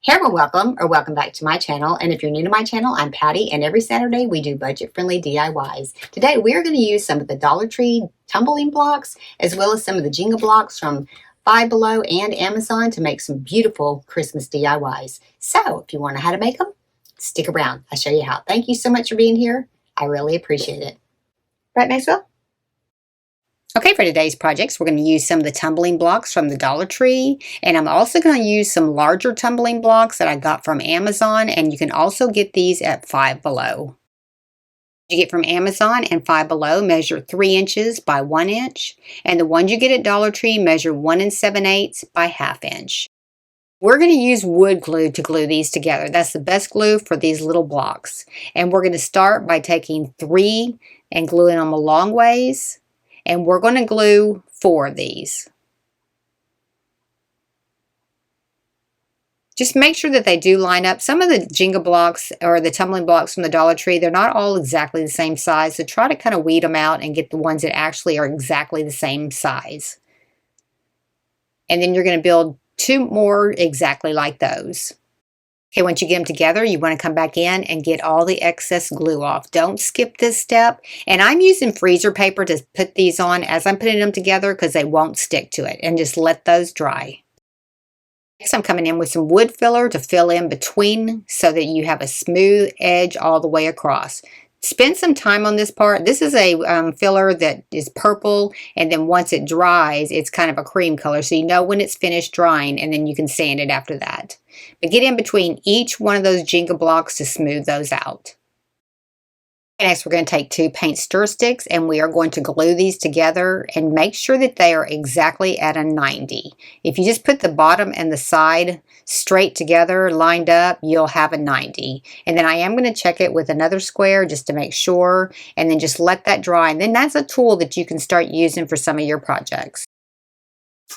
Hey everyone, welcome or welcome back to my channel. And if you're new to my channel, I'm Patty, and every Saturday we do budget-friendly DIYs. Today we are going to use some of the Dollar Tree tumbling blocks as well as some of the Jenga blocks from Five Below and Amazon to make some beautiful Christmas DIYs. So if you want to know how to make them, stick around. I'll show you how. Thank you so much for being here. I really appreciate it. Right, Maxwell? Okay, for today's projects, we're going to use some of the tumbling blocks from the Dollar Tree, and I'm also going to use some larger tumbling blocks that I got from Amazon, and you can also get these at Five Below. You get from Amazon and Five Below measure 3 inches by 1 inch, and the ones you get at Dollar Tree measure 1 7/8 by 1/2 inch. We're going to use wood glue to glue these together. That's the best glue for these little blocks. And we're going to start by taking 3 and gluing them a long ways. And we're going to glue 4 of these. Just make sure that they do line up. Some of the Jenga blocks or the tumbling blocks from the Dollar Tree, they're not all exactly the same size. So try to kind of weed them out and get the ones that actually are exactly the same size. And then you're going to build 2 more exactly like those. Okay, once you get them together, you want to come back in and get all the excess glue off. Don't skip this step. And I'm using freezer paper to put these on as I'm putting them together because they won't stick to it. And just let those dry. Next, I'm coming in with some wood filler to fill in between so that you have a smooth edge all the way across. Spend some time on this part. This is a filler that is purple, and then once it dries, it's kind of a cream color. So you know when it's finished drying, and then you can sand it after that. But get in between each one of those Jenga blocks to smooth those out. Next, we're going to take 2 paint stir sticks, and we are going to glue these together and make sure that they are exactly at a 90. If you just put the bottom and the side straight together, lined up, you'll have a 90. And then I am going to check it with another square just to make sure, and then just let that dry. And then that's a tool that you can start using for some of your projects.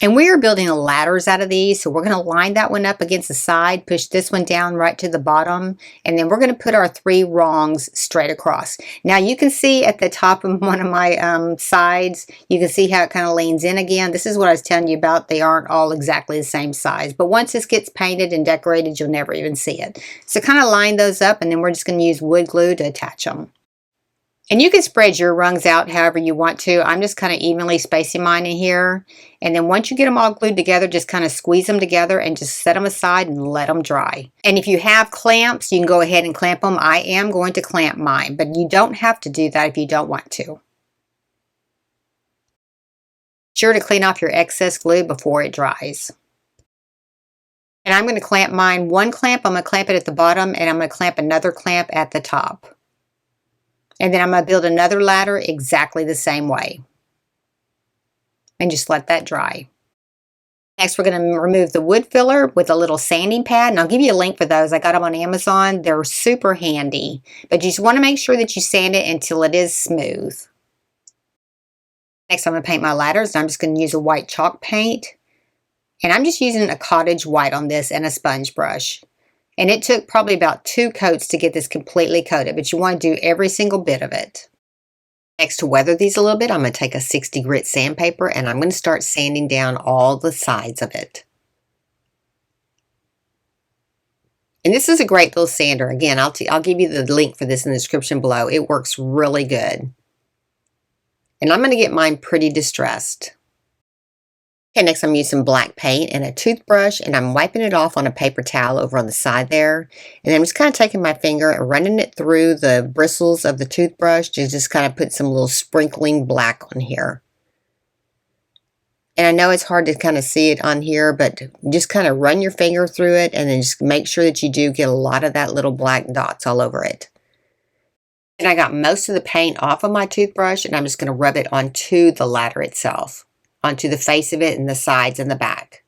And we are building ladders out of these, so we're going to line that one up against the side, push this one down right to the bottom, and then we're going to put our 3 rungs straight across. Now you can see at the top of one of my sides, you can see how it kind of leans in again. This is what I was telling you about. They aren't all exactly the same size, but once this gets painted and decorated, you'll never even see it. So kind of line those up, and then we're just going to use wood glue to attach them. And you can spread your rungs out however you want to. I'm just kind of evenly spacing mine in here. And then once you get them all glued together, just kind of squeeze them together and just set them aside and let them dry. And if you have clamps, you can go ahead and clamp them. I am going to clamp mine, but you don't have to do that if you don't want to. Sure to clean off your excess glue before it dries. And I'm going to clamp mine. One clamp, I'm going to clamp it at the bottom, and I'm going to clamp another clamp at the top. And then I'm going to build another ladder exactly the same way. And just let that dry. Next, we're going to remove the wood filler with a little sanding pad. And I'll give you a link for those. I got them on Amazon. They're super handy. But you just want to make sure that you sand it until it is smooth. Next, I'm going to paint my ladders. I'm just going to use a white chalk paint. And I'm just using a cottage white on this and a sponge brush. And it took probably about 2 coats to get this completely coated, but you want to do every single bit of it. Next, to weather these a little bit, I'm going to take a 60 grit sandpaper and I'm going to start sanding down all the sides of it. And this is a great little sander. Again, I'll give you the link for this in the description below. It works really good. And I'm going to get mine pretty distressed. Okay, next I'm using black paint and a toothbrush, and I'm wiping it off on a paper towel over on the side there. And I'm just kind of taking my finger and running it through the bristles of the toothbrush to just kind of put some little sprinkling black on here. And I know it's hard to kind of see it on here, but just kind of run your finger through it and then just make sure that you do get a lot of that little black dots all over it. And I got most of the paint off of my toothbrush, and I'm just going to rub it onto the ladder itself. Onto the face of it and the sides and the back.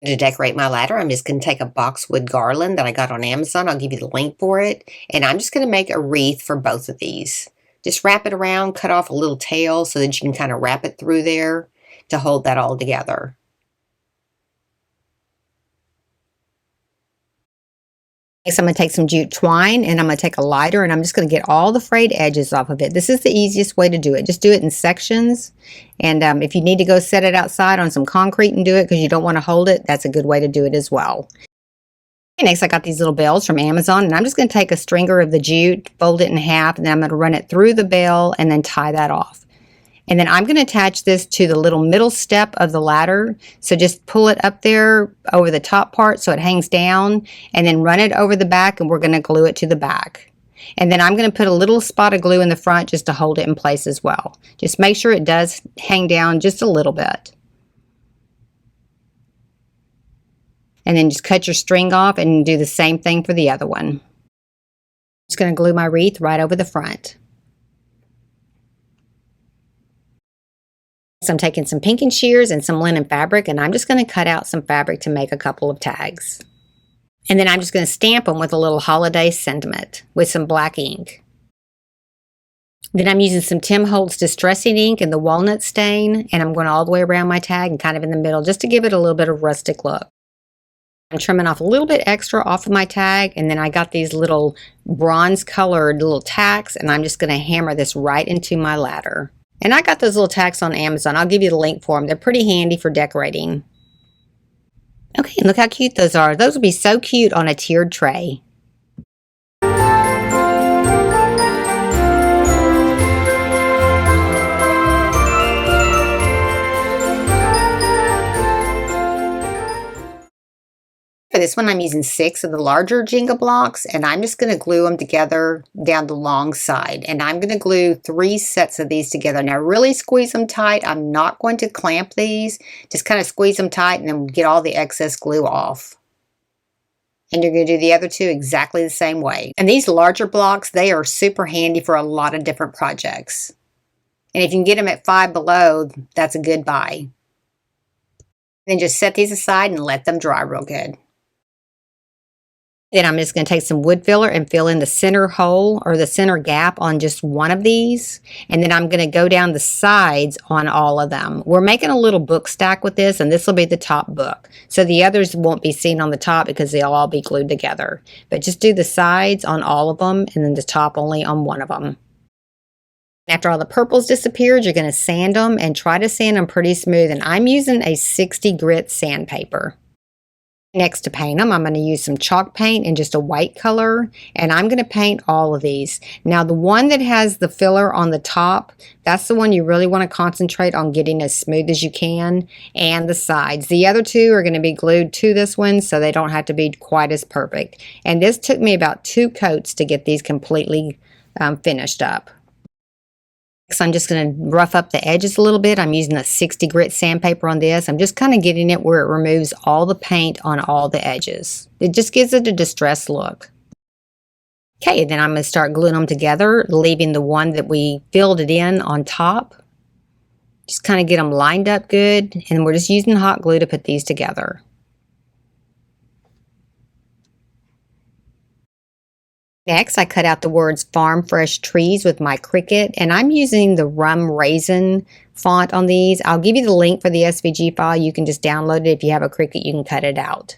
To decorate my ladder, I'm just going to take a boxwood garland that I got on Amazon. I'll give you the link for it. And I'm just going to make a wreath for both of these. Just wrap it around, cut off a little tail so that you can kind of wrap it through there to hold that all together. Next, I'm going to take some jute twine and I'm going to take a lighter and I'm just going to get all the frayed edges off of it. This is the easiest way to do it. Just do it in sections. And if you need to go set it outside on some concrete and do it because you don't want to hold it, that's a good way to do it as well. Okay, next, I got these little bells from Amazon and I'm just going to take a stringer of the jute, fold it in half, and then I'm going to run it through the bell and then tie that off. And then I'm going to attach this to the little middle step of the ladder. So just pull it up there over the top part so it hangs down and then run it over the back and we're going to glue it to the back. And then I'm going to put a little spot of glue in the front just to hold it in place as well. Just make sure it does hang down just a little bit. And then just cut your string off and do the same thing for the other one. Just going to glue my wreath right over the front. So I'm taking some pinking shears and some linen fabric and I'm just going to cut out some fabric to make a couple of tags. And then I'm just going to stamp them with a little holiday sentiment with some black ink. Then I'm using some Tim Holtz Distressing ink and the walnut stain and I'm going all the way around my tag and kind of in the middle just to give it a little bit of rustic look. I'm trimming off a little bit extra off of my tag and then I got these little bronze colored little tacks and I'm just going to hammer this right into my ladder. And I got those little tacks on Amazon. I'll give you the link for them. They're pretty handy for decorating. Okay, and look how cute those are. Those would be so cute on a tiered tray. For this one, I'm using 6 of the larger Jenga blocks, and I'm just going to glue them together down the long side. And I'm going to glue 3 sets of these together. Now, really squeeze them tight. I'm not going to clamp these. Just kind of squeeze them tight and then get all the excess glue off. And you're going to do the other 2 exactly the same way. And these larger blocks, they are super handy for a lot of different projects. And if you can get them at 5 below, that's a good buy. Then just set these aside and let them dry real good. Then I'm just going to take some wood filler and fill in the center hole or the center gap on just one of these. And then I'm going to go down the sides on all of them. We're making a little book stack with this, and this will be the top book. So the others won't be seen on the top because they'll all be glued together. But just do the sides on all of them and then the top only on one of them. After all the purples disappeared, you're going to sand them and try to sand them pretty smooth. And I'm using a 60 grit sandpaper. Next, to paint them, I'm going to use some chalk paint in just a white color, and I'm going to paint all of these. Now, the one that has the filler on the top, that's the one you really want to concentrate on getting as smooth as you can, and the sides. The other 2 are going to be glued to this one, so they don't have to be quite as perfect. And this took me about 2 coats to get these completely finished up. Next, I'm just going to rough up the edges a little bit. I'm using a 60 grit sandpaper on this. I'm just kind of getting it where it removes all the paint on all the edges. It just gives it a distressed look. Okay, then I'm going to start gluing them together, leaving the one that we filled it in on top. Just kind of get them lined up good, and we're just using hot glue to put these together. Next, I cut out the words Farm Fresh Trees with my Cricut, and I'm using the Rum Raisin font on these. I'll give you the link for the SVG file. You can just download it. If you have a Cricut, you can cut it out.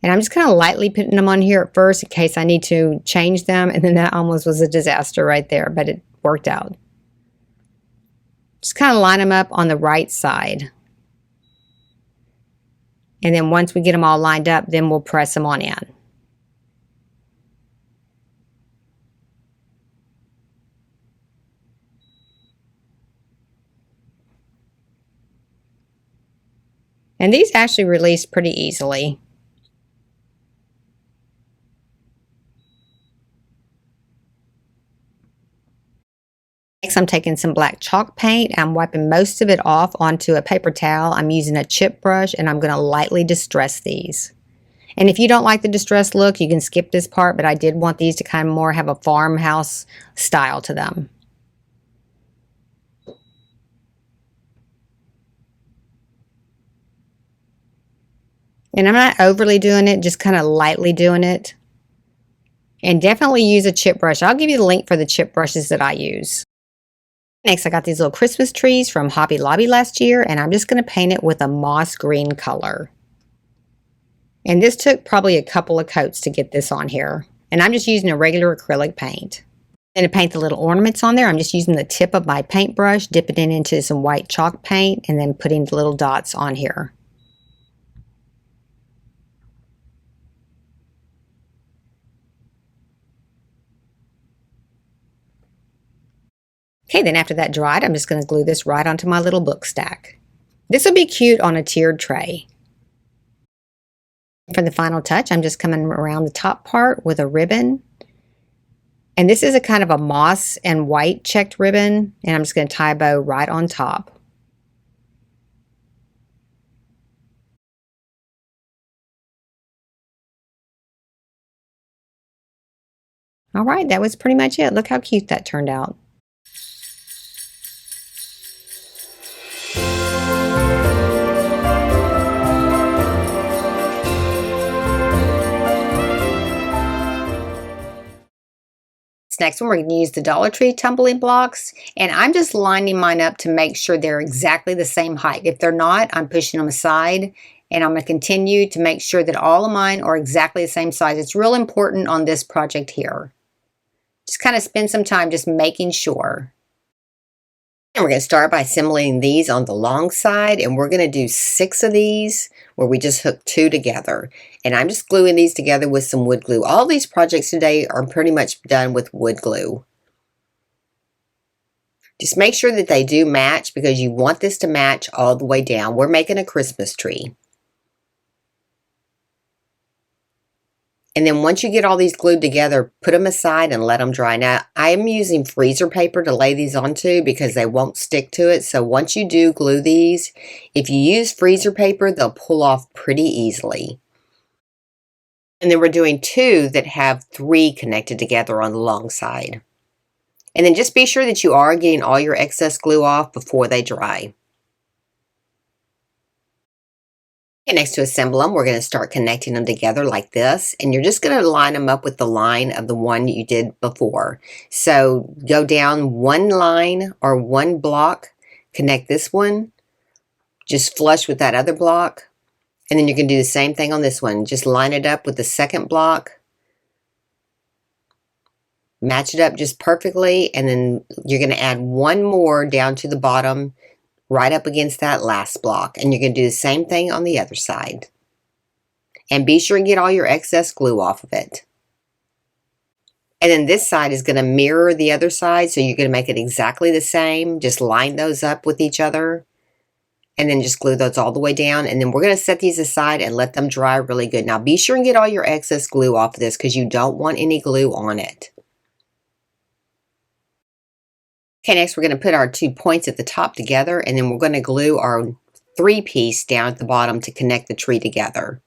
And I'm just kind of lightly putting them on here at first in case I need to change them, and then that almost was a disaster right there, but it worked out. Just kind of line them up on the right side. And then once we get them all lined up, then we'll press them on in. And these actually release pretty easily. Next, I'm taking some black chalk paint. I'm wiping most of it off onto a paper towel. I'm using a chip brush and I'm going to lightly distress these. And if you don't like the distressed look, you can skip this part, but I did want these to kind of more have a farmhouse style to them. And I'm not overly doing it, just kind of lightly doing it. And definitely use a chip brush. I'll give you the link for the chip brushes that I use. Next, I got these little Christmas trees from Hobby Lobby last year, and I'm just going to paint it with a moss green color. And this took probably a couple of coats to get this on here. And I'm just using a regular acrylic paint. And to paint the little ornaments on there, I'm just using the tip of my paintbrush, dipping it into some white chalk paint, and then putting the little dots on here. Okay, then after that dried, I'm just going to glue this right onto my little book stack. This will be cute on a tiered tray. For the final touch, I'm just coming around the top part with a ribbon. And this is a kind of a moss and white checked ribbon, and I'm just going to tie a bow right on top. All right, that was pretty much it. Look how cute that turned out. Next one, we're going to use the Dollar Tree tumbling blocks, and I'm just lining mine up to make sure they're exactly the same height. If they're not, I'm pushing them aside, and I'm going to continue to make sure that all of mine are exactly the same size. It's real important on this project here. Just kind of spend some time just making sure. And we're going to start by assembling these on the long side, and we're going to do 6 of these where we just hook 2 together. And I'm just gluing these together with some wood glue. All these projects today are pretty much done with wood glue. Just make sure that they do match, because you want this to match all the way down. We're making a Christmas tree. And then once you get all these glued together, put them aside and let them dry. Now, I am using freezer paper to lay these onto because they won't stick to it. So once you do glue these, if you use freezer paper, they'll pull off pretty easily. And then we're doing 2 that have 3 connected together on the long side. And then just be sure that you are getting all your excess glue off before they dry. And next to assemble them, we're going to start connecting them together like this. And you're just going to line them up with the line of the one you did before. So go down one line or one block, connect this one, just flush with that other block. And then you're going to do the same thing on this one. Just line it up with the second block. Match it up just perfectly. And then you're going to add one more down to the bottom, right up against that last block, and you're going to do the same thing on the other side. And be sure and get all your excess glue off of it. And then this side is going to mirror the other side, so you're going to make it exactly the same. Just line those up with each other, and then just glue those all the way down. And then we're going to set these aside and let them dry really good. Now be sure and get all your excess glue off of this, because you don't want any glue on it. Okay, next we're going to put our 2 points at the top together, and then we're going to glue our 3-piece down at the bottom to connect the tree together.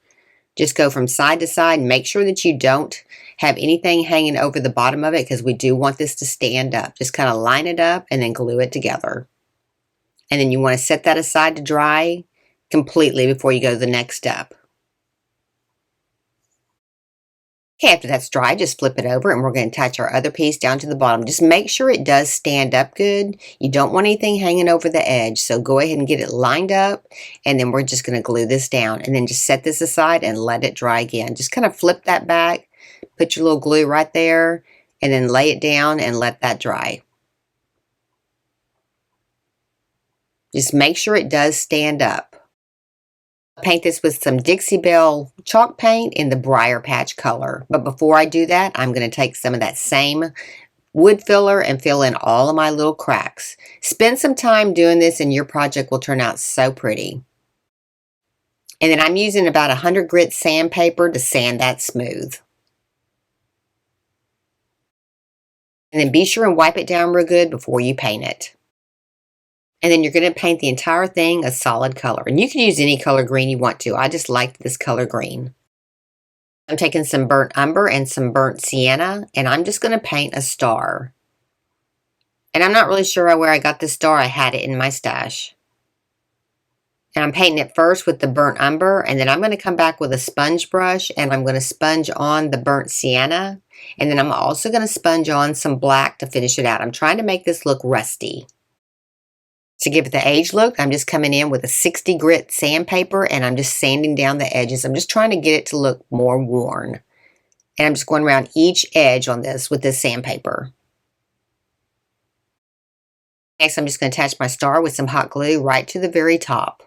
Just go from side to side and make sure that you don't have anything hanging over the bottom of it, because we do want this to stand up. Just kind of line it up and then glue it together. And then you want to set that aside to dry completely before you go to the next step. Okay, after that's dry, just flip it over, and we're going to attach our other piece down to the bottom. Just make sure it does stand up good. You don't want anything hanging over the edge, so go ahead and get it lined up, and then we're just going to glue this down, and then just set this aside and let it dry again. Just kind of flip that back, put your little glue right there, and then lay it down and let that dry. Just make sure it does stand up. Paint this with some Dixie Belle chalk paint in the Briar Patch color. But before I do that, I'm going to take some of that same wood filler and fill in all of my little cracks. Spend some time doing this and your project will turn out so pretty. And then I'm using about 100 grit sandpaper to sand that smooth. And then be sure and wipe it down real good before you paint it. And then you're going to paint the entire thing a solid color. And you can use any color green you want to. I just like this color green. I'm taking some burnt umber and some burnt sienna, and I'm just going to paint a star. And I'm not really sure where I got this star. I had it in my stash. And I'm painting it first with the burnt umber, and then I'm going to come back with a sponge brush, and I'm going to sponge on the burnt sienna. And then I'm also going to sponge on some black to finish it out. I'm trying to make this look rusty. To give it the age look, I'm just coming in with a 60 grit sandpaper and I'm just sanding down the edges. I'm just trying to get it to look more worn. And I'm just going around each edge on this with this sandpaper. Next, I'm just going to attach my star with some hot glue right to the very top.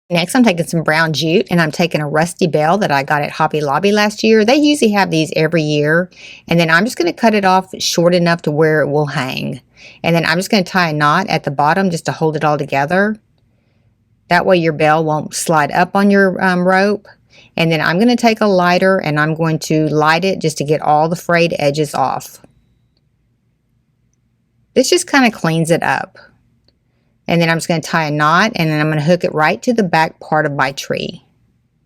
Next, I'm taking some brown jute and I'm taking a rusty bell that I got at Hobby Lobby last year. They usually have these every year. And then I'm just going to cut it off short enough to where it will hang. And then I'm just going to tie a knot at the bottom just to hold it all together. That way your bell won't slide up on your rope. And then I'm going to take a lighter and I'm going to light it just to get all the frayed edges off. This just kind of cleans it up. And then I'm just going to tie a knot and then I'm going to hook it right to the back part of my tree.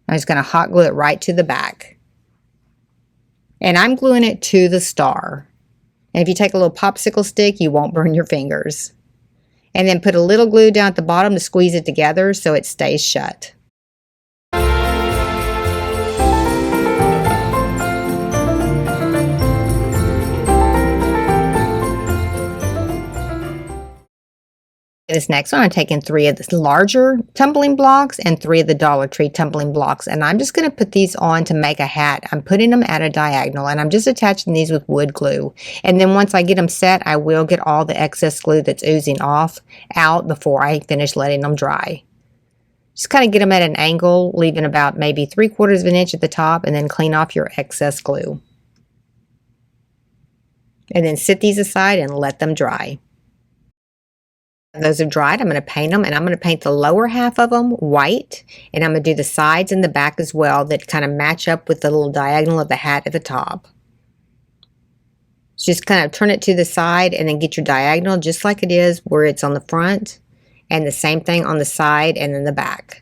I'm just going to hot glue it right to the back. And I'm gluing it to the star. And if you take a little popsicle stick, you won't burn your fingers. And then put a little glue down at the bottom to squeeze it together so it stays shut. This next one, I'm taking 3 of the larger tumbling blocks and 3 of the Dollar Tree tumbling blocks. And I'm just going to put these on to make a hat. I'm putting them at a diagonal and I'm just attaching these with wood glue. And then once I get them set, I will get all the excess glue that's oozing off out before I finish letting them dry. Just kind of get them at an angle, leaving about maybe 3/4 of an inch at the top and then clean off your excess glue. And then sit these aside and let them dry. Those have dried, I'm going to paint them and I'm going to paint the lower half of them white and I'm going to do the sides and the back as well that kind of match up with the little diagonal of the hat at the top. Just kind of turn it to the side and then get your diagonal just like it is where it's on the front and the same thing on the side and then the back.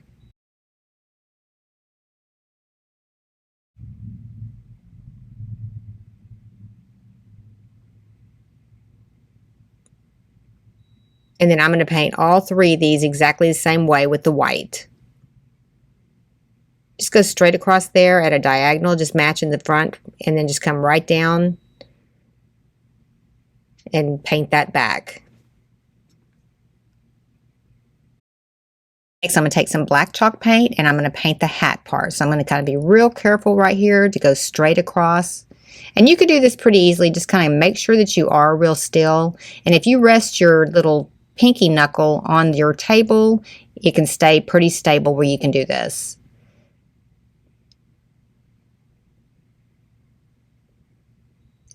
And then I'm going to paint all 3 of these exactly the same way with the white. Just go straight across there at a diagonal, just matching the front, and then just come right down and paint that back. Next, I'm going to take some black chalk paint and I'm going to paint the hat part. So I'm going to kind of be real careful right here to go straight across. And you could do this pretty easily, just kind of make sure that you are real still. And if you rest your little pinky knuckle on your table, it can stay pretty stable where you can do this.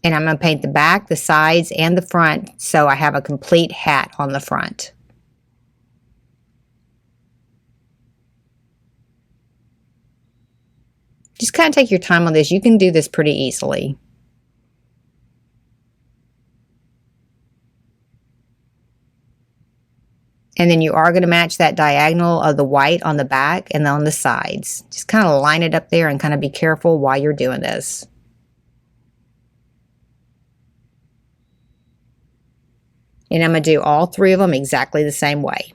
And I'm going to paint the back, the sides, and the front so I have a complete hat on the front. Just kind of take your time on this. You can do this pretty easily. And then you are going to match that diagonal of the white on the back and on the sides. Just kind of line it up there and kind of be careful while you're doing this. And I'm going to do all 3 of them exactly the same way.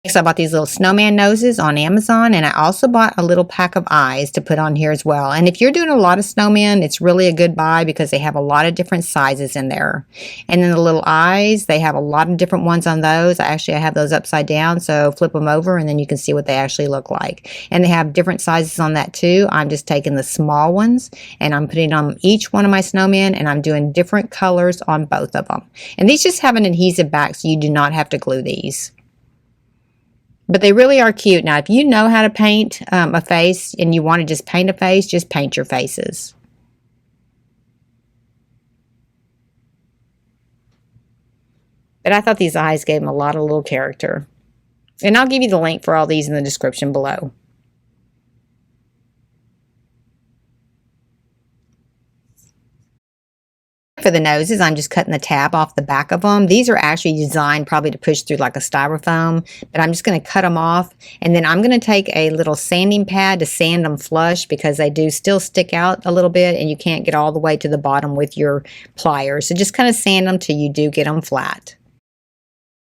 Next, I bought these little snowman noses on Amazon, and I also bought a little pack of eyes to put on here as well. And if you're doing a lot of snowmen, it's really a good buy because they have a lot of different sizes in there. And then the little eyes, they have a lot of different ones on those. I have those upside down, so flip them over and then you can see what they actually look like. And they have different sizes on that too. I'm just taking the small ones and I'm putting on each one of my snowmen and I'm doing different colors on both of them. And these just have an adhesive back, so you do not have to glue these. But they really are cute. Now, if you know how to paint a face and you want to just paint a face, just paint your faces. But I thought these eyes gave them a lot of little character. And I'll give you the link for all these in the description below. For the noses, I'm just cutting the tab off the back of them. These are actually designed probably to push through like a styrofoam, but I'm just going to cut them off. And then I'm going to take a little sanding pad to sand them flush because they do still stick out a little bit and you can't get all the way to the bottom with your pliers. So just kind of sand them till you do get them flat.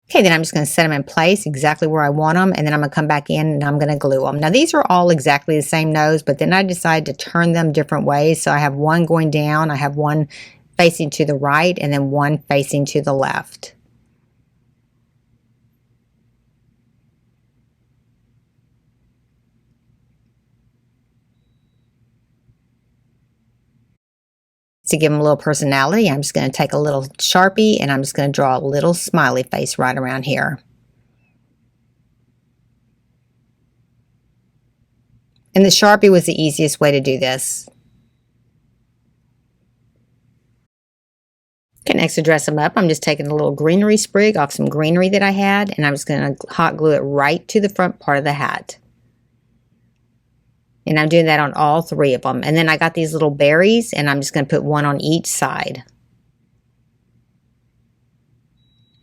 Okay, then I'm just going to set them in place exactly where I want them, and then I'm going to come back in and I'm going to glue them. Now these are all exactly the same nose, but then I decided to turn them different ways. So I have one going down, I have one facing to the right, and then one facing to the left. To give them a little personality, I'm just going to take a little Sharpie and I'm just going to draw a little smiley face right around here. And the Sharpie was the easiest way to do this. Okay, next to dress them up, I'm just taking a little greenery sprig off some greenery that I had, and I'm just going to hot glue it right to the front part of the hat. And I'm doing that on all three of them. And then I got these little berries, and I'm just going to put one on each side.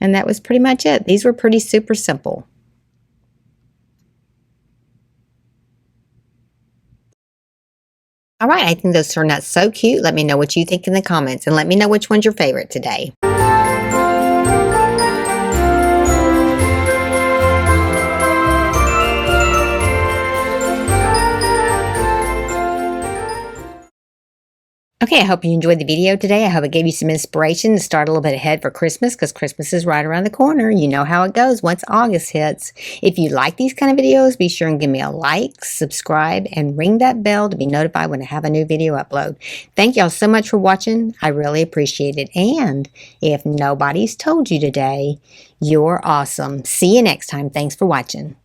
And that was pretty much it. These were pretty super simple. All right, I think those turned out so cute. Let me know what you think in the comments, and let me know which one's your favorite today. Okay, I hope you enjoyed the video today. I hope it gave you some inspiration to start a little bit ahead for Christmas, because Christmas is right around the corner. You know how it goes once August hits. If you like these kind of videos, be sure and give me a like, subscribe, and ring that bell to be notified when I have a new video upload. Thank y'all so much for watching. I really appreciate it. And if nobody's told you today, you're awesome. See you next time. Thanks for watching.